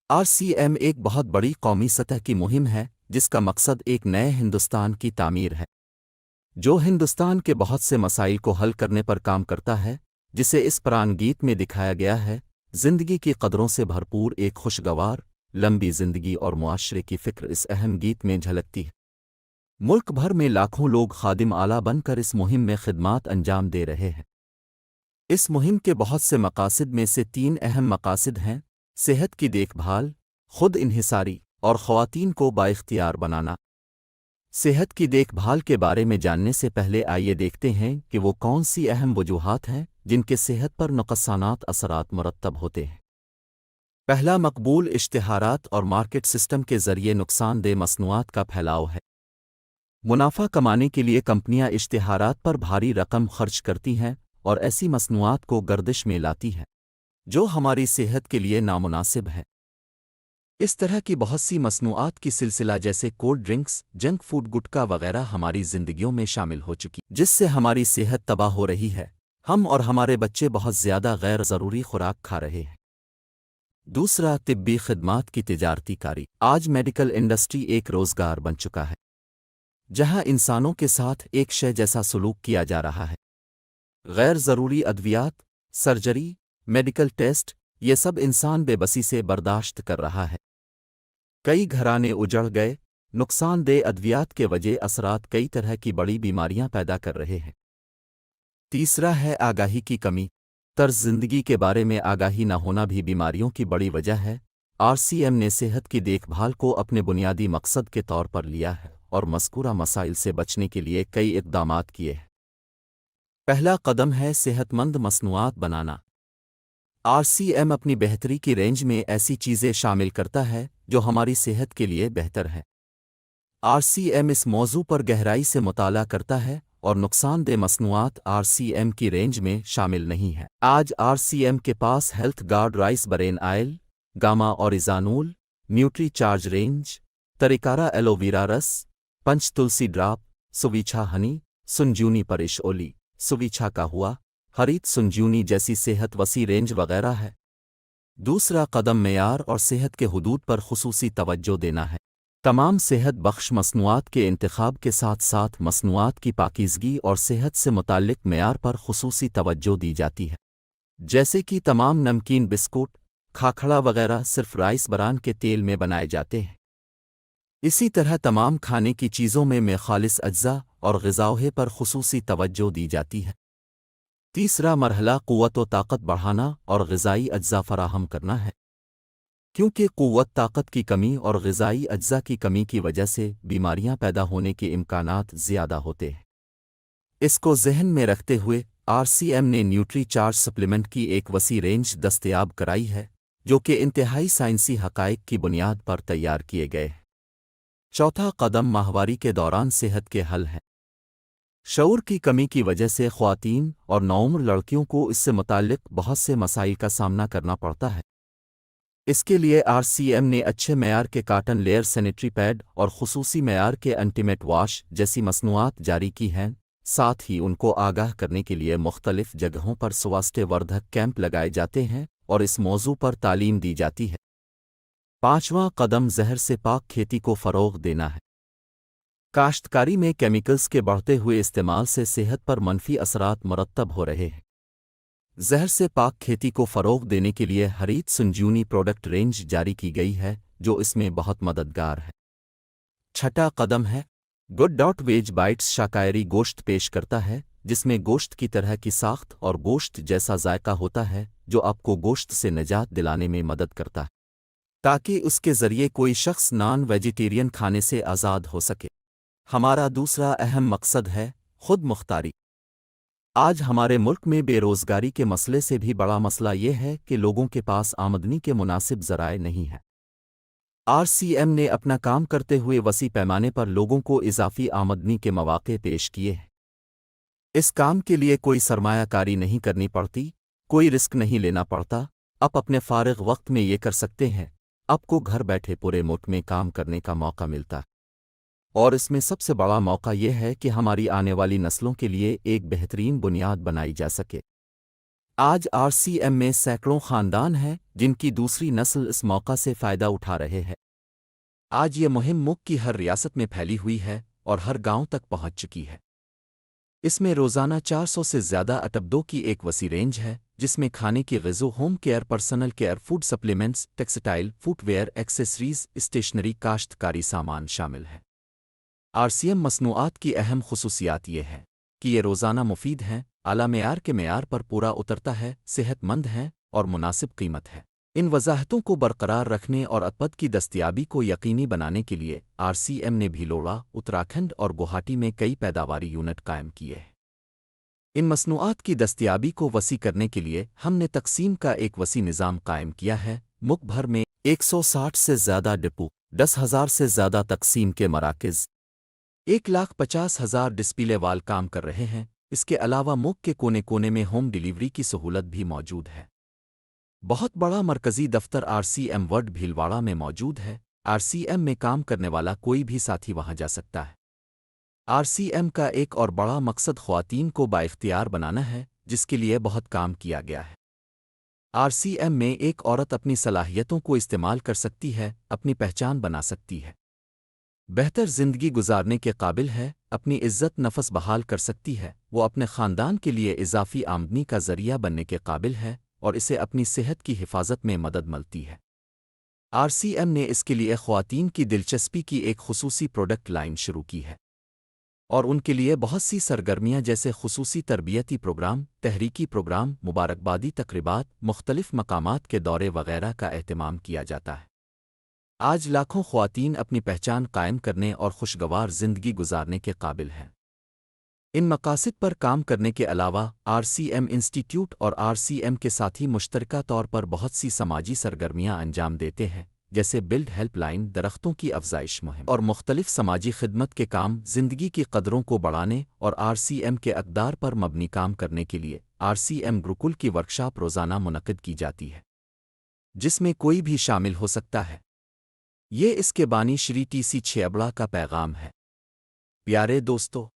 RCM ایک بہت بڑی قومی سطح کی مہم ہے جس کا مقصد ایک نئے ہندوستان کی تعمیر ہے جو ہندوستان کے بہت سے مسائل کو حل کرنے پر کام کرتا ہے، جسے اس پران گیت میں دکھایا گیا ہے۔ زندگی کی قدروں سے بھرپور ایک خوشگوار لمبی زندگی اور معاشرے کی فکر اس اہم گیت میں جھلکتی ہے۔ ملک بھر میں لاکھوں لوگ خادم آلہ بن کر اس مہم میں خدمات انجام دے رہے ہیں۔ اس مہم کے بہت سے مقاصد میں سے 3 اہم مقاصد ہیں: صحت کی دیکھ بھال، خود انحصاری اور خواتین کو بااختیار بنانا۔ صحت کی دیکھ بھال کے بارے میں جاننے سے پہلے آئیے دیکھتے ہیں کہ وہ کون سی اہم وجوہات ہیں جن کے صحت پر نقصانات اثرات مرتب ہوتے ہیں۔ پہلا، مقبول اشتہارات اور مارکیٹ سسٹم کے ذریعے نقصان دہ مصنوعات کا پھیلاؤ ہے۔ منافع کمانے کے لیے کمپنیاں اشتہارات پر بھاری رقم خرچ کرتی ہیں اور ایسی مصنوعات کو گردش میں لاتی ہیں جو ہماری صحت کے لیے نامناسب ہے۔ اس طرح کی بہت سی مصنوعات کی سلسلہ جیسے کولڈ ڈرنکس، جنک فوڈ، گٹکا وغیرہ ہماری زندگیوں میں شامل ہو چکی، جس سے ہماری صحت تباہ ہو رہی ہے۔ ہم اور ہمارے بچے بہت زیادہ غیر ضروری خوراک کھا رہے ہیں۔ دوسرا، طبی خدمات کی تجارتی کاری۔ آج میڈیکل انڈسٹری ایک روزگار بن چکا ہے جہاں انسانوں کے ساتھ ایک شے جیسا سلوک کیا جا رہا ہے۔ غیر ضروری ادویات، سرجری، میڈیکل ٹیسٹ، یہ سب انسان بے بسی سے برداشت کر رہا ہے۔ کئی گھرانے اجڑ گئے۔ نقصان دہ ادویات کے وجہ اثرات کئی طرح کی بڑی بیماریاں پیدا کر رہے ہیں۔ تیسرا ہے آگاہی کی کمی۔ طرز زندگی کے بارے میں آگاہی نہ ہونا بھی بیماریوں کی بڑی وجہ ہے۔ RCM نے صحت کی دیکھ بھال کو اپنے بنیادی مقصد کے طور پر لیا ہے اور مذکورہ مسائل سے بچنے کے لیے کئی اقدامات کیے ہیں۔ پہلا قدم ہے صحت مند مصنوعات بنانا۔ RCM اپنی بہتری کی رینج میں ایسی چیزیں شامل کرتا ہے جو ہماری صحت کے لیے بہتر ہے۔ RCM اس موضوع پر گہرائی سے مطالعہ کرتا ہے اور نقصان دہ مصنوعات RCM کی رینج میں شامل نہیں ہیں۔ آج RCM کے پاس health guard rice bran oil, gamma oryzanol, nutri charge range, تریکارا ایلو ویرا رس، پنچ تلسی ڈراپ، سویچھا ہنی، سنجیونی پرش اولی، سویچھا کا ہوا، ہریت سنجیونی جیسی صحت وسیع رینج وغیرہ ہے۔ دوسرا قدم معیار اور صحت کے حدود پر خصوصی توجہ دینا ہے۔ تمام صحت بخش مصنوعات کے انتخاب کے ساتھ ساتھ مصنوعات کی پاکیزگی اور صحت سے متعلق معیار پر خصوصی توجہ دی جاتی ہے، جیسے کہ تمام نمکین، بسکٹ، کھاکھڑا وغیرہ صرف رائس بران کے تیل میں بنائے جاتے ہیں۔ اسی طرح تمام کھانے کی چیزوں میں خالص اجزاء اور غذائیں پر خصوصی توجہ دی جاتی ہے۔ تیسرا مرحلہ قوت و طاقت بڑھانا اور غذائی اجزاء فراہم کرنا ہے، کیونکہ قوت طاقت کی کمی اور غذائی اجزاء کی کمی کی وجہ سے بیماریاں پیدا ہونے کے امکانات زیادہ ہوتے ہیں۔ اس کو ذہن میں رکھتے ہوئے RCM نے نیوٹری چارج سپلیمنٹ کی ایک وسیع رینج دستیاب کرائی ہے جو کہ انتہائی سائنسی حقائق کی بنیاد پر تیار کیے گئے ہیں۔ چوتھا قدم ماہواری کے دوران صحت کے حل ہے۔ شعور کی کمی کی وجہ سے خواتین اور نوعمر لڑکیوں کو اس سے متعلق بہت سے مسائل کا سامنا کرنا پڑتا ہے۔ اس کے لیے RCM نے اچھے معیار کے کاٹن لیئر سینیٹری پیڈ اور خصوصی معیار کے انٹیمیٹ واش جیسی مصنوعات جاری کی ہیں۔ ساتھ ہی ان کو آگاہ کرنے کے لیے مختلف جگہوں پر سواسٹے وردھک کیمپ لگائے جاتے ہیں اور اس موضوع پر تعلیم دی جاتی ہے۔ پانچواں قدم زہر سے پاک کھیتی کو فروغ دینا ہے۔ کاشتکاری میں کیمیکلز کے بڑھتے ہوئے استعمال سے صحت پر منفی اثرات مرتب ہو رہے ہیں۔ زہر سے پاک کھیتی کو فروغ دینے کے لیے ہریت سنجیونی پروڈکٹ رینج جاری کی گئی ہے جو اس میں بہت مددگار ہے۔ چھٹا قدم ہے گڈ ڈاٹ ویج بائٹس شاکائری گوشت پیش کرتا ہے جس میں گوشت کی طرح کی ساخت اور گوشت جیسا ذائقہ ہوتا ہے جو آپ کو گوشت سے نجات دلانے میں مدد کرتا ہے تاکہ اس کے ذریعے کوئی شخص نان ویجیٹیرین کھانے سے آزاد ہو سکے۔ ہمارا دوسرا اہم مقصد ہے خود مختاری۔ آج ہمارے ملک میں بے روزگاری کے مسئلے سے بھی بڑا مسئلہ یہ ہے کہ لوگوں کے پاس آمدنی کے مناسب ذرائع نہیں ہیں۔ RCM نے اپنا کام کرتے ہوئے وسیع پیمانے پر لوگوں کو اضافی آمدنی کے مواقع پیش کیے ہیں۔ اس کام کے لیے کوئی سرمایہ کاری نہیں کرنی پڑتی، کوئی رسک نہیں لینا پڑتا، آپ اپنے فارغ وقت میں یہ کر سکتے ہیں۔ آپ کو گھر بیٹھے پورے ملک میں کام کرنے کا موقع ملتا ہے، اور اس میں سب سے بڑا موقع یہ ہے کہ ہماری آنے والی نسلوں کے لیے ایک بہترین بنیاد بنائی جا سکے۔ آج RCM میں سینکڑوں خاندان ہیں جن کی دوسری نسل اس موقع سے فائدہ اٹھا رہے ہیں۔ آج یہ مہم ملک کی ہر ریاست میں پھیلی ہوئی ہے اور ہر گاؤں تک پہنچ چکی ہے۔ اس میں روزانہ 400 سے زیادہ اٹبدوں کی ایک وسیع رینج ہے، جس میں کھانے کی غذا، home care, personal care, food supplements, textile, footwear, accessories, stationery, کاشتکاری سامان شامل ہے۔ RCM مصنوعات کی اہم خصوصیات یہ ہے کہ یہ روزانہ مفید ہیں، اعلیٰ معیار کے معیار پر پورا اترتا ہے، صحت مند ہیں اور مناسب قیمت ہے۔ ان وضاحتوں کو برقرار رکھنے اور اتپد کی دستیابی کو یقینی بنانے کے لیے RCM نے بھیلوڑا، اتراکھنڈ اور گوہاٹی میں کئی پیداواری یونٹ قائم کیے ہیں۔ ان مصنوعات کی دستیابی کو وسیع کرنے کے لیے ہم نے تقسیم کا ایک وسیع نظام قائم کیا ہے۔ ملک بھر میں 160 سے زیادہ ڈپو، 10,000 سے زیادہ تقسیم کے مراکز، 1,50,000 ڈسپلے وال کام کر رہے ہیں۔ اس کے علاوہ ملک کے کونے کونے میں ہوم ڈیلیوری کی سہولت بھی موجود ہے۔ بہت بڑا مرکزی دفتر RCM ورڈ بھیلواڑہ میں موجود ہے۔ RCM میں کام کرنے والا کوئی بھی ساتھی وہاں جا سکتا ہے۔ RCM کا ایک اور بڑا مقصد خواتین کو بااختیار بنانا ہے، جس کے لیے بہت کام کیا گیا ہے۔ RCM میں ایک عورت اپنی صلاحیتوں کو استعمال کر سکتی ہے، اپنی پہچان بنا سکتی ہے، بہتر زندگی گزارنے کے قابل ہے، اپنی عزت نفس بحال کر سکتی ہے، وہ اپنے خاندان کے لیے اضافی آمدنی کا ذریعہ بننے کے قابل ہے اور اسے اپنی صحت کی حفاظت میں مدد ملتی ہے۔ RCM نے اس کے لیے خواتین کی دلچسپی کی ایک خصوصی پروڈکٹ لائن شروع کی ہے اور ان کے لیے بہت سی سرگرمیاں جیسے خصوصی تربیتی پروگرام، تحریکی پروگرام، مبارکبادی تقریبات، مختلف مقامات کے دورے وغیرہ کا اہتمام کیا جاتا ہے۔ آج لاکھوں خواتین اپنی پہچان قائم کرنے اور خوشگوار زندگی گزارنے کے قابل ہیں۔ ان مقاصد پر کام کرنے کے علاوہ RCM انسٹی ٹیوٹ اور RCM کے ساتھی مشترکہ طور پر بہت سی سماجی سرگرمیاں انجام دیتے ہیں، جیسے بلڈ ہیلپ لائن، درختوں کی افزائش مہم اور مختلف سماجی خدمت کے کام، زندگی کی قدروں کو بڑھانے اور RCM کے اقدار پر مبنی کام کرنے کے لیے RCM گروکل کی ورکشاپ روزانہ منعقد کی جاتی ہے، جس میں کوئی بھی شامل ہو سکتا ہے۔ یہ اس کے بانی شری TC چھیبڑا کا پیغام ہے۔ پیارے دوستو،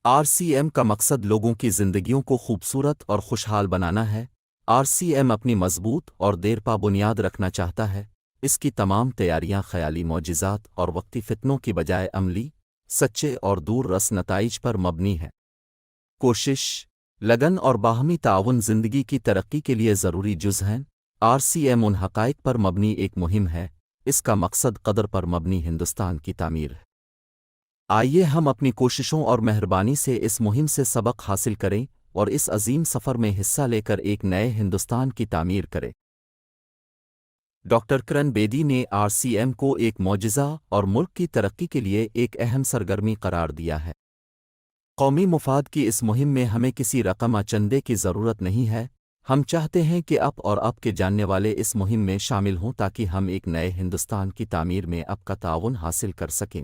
RCM کا مقصد لوگوں کی زندگیوں کو خوبصورت اور خوشحال بنانا ہے۔ RCM اپنی مضبوط اور دیرپا بنیاد رکھنا چاہتا ہے۔ اس کی تمام تیاریاں خیالی معجزات اور وقتی فتنوں کی بجائے عملی، سچے اور دور رس نتائج پر مبنی ہے۔ کوشش، لگن اور باہمی تعاون زندگی کی ترقی کے لیے ضروری جز ہیں۔ RCM ان حقائق پر مبنی ایک مہم ہے۔ اس کا مقصد قدر پر مبنی ہندوستان کی تعمیر ہے۔ آئیے ہم اپنی کوششوں اور مہربانی سے اس مہم سے سبق حاصل کریں اور اس عظیم سفر میں حصہ لے کر ایک نئے ہندوستان کی تعمیر کریں۔ ڈاکٹر کرن بیدی نے RCM کو ایک معجزہ اور ملک کی ترقی کے لیے ایک اہم سرگرمی قرار دیا ہے۔ قومی مفاد کی اس مہم میں ہمیں کسی رقم چندے کی ضرورت نہیں ہے۔ ہم چاہتے ہیں کہ آپ اور آپ کے جاننے والے اس مہم میں شامل ہوں تاکہ ہم ایک نئے ہندوستان کی تعمیر میں آپ کا تعاون حاصل کر سکیں۔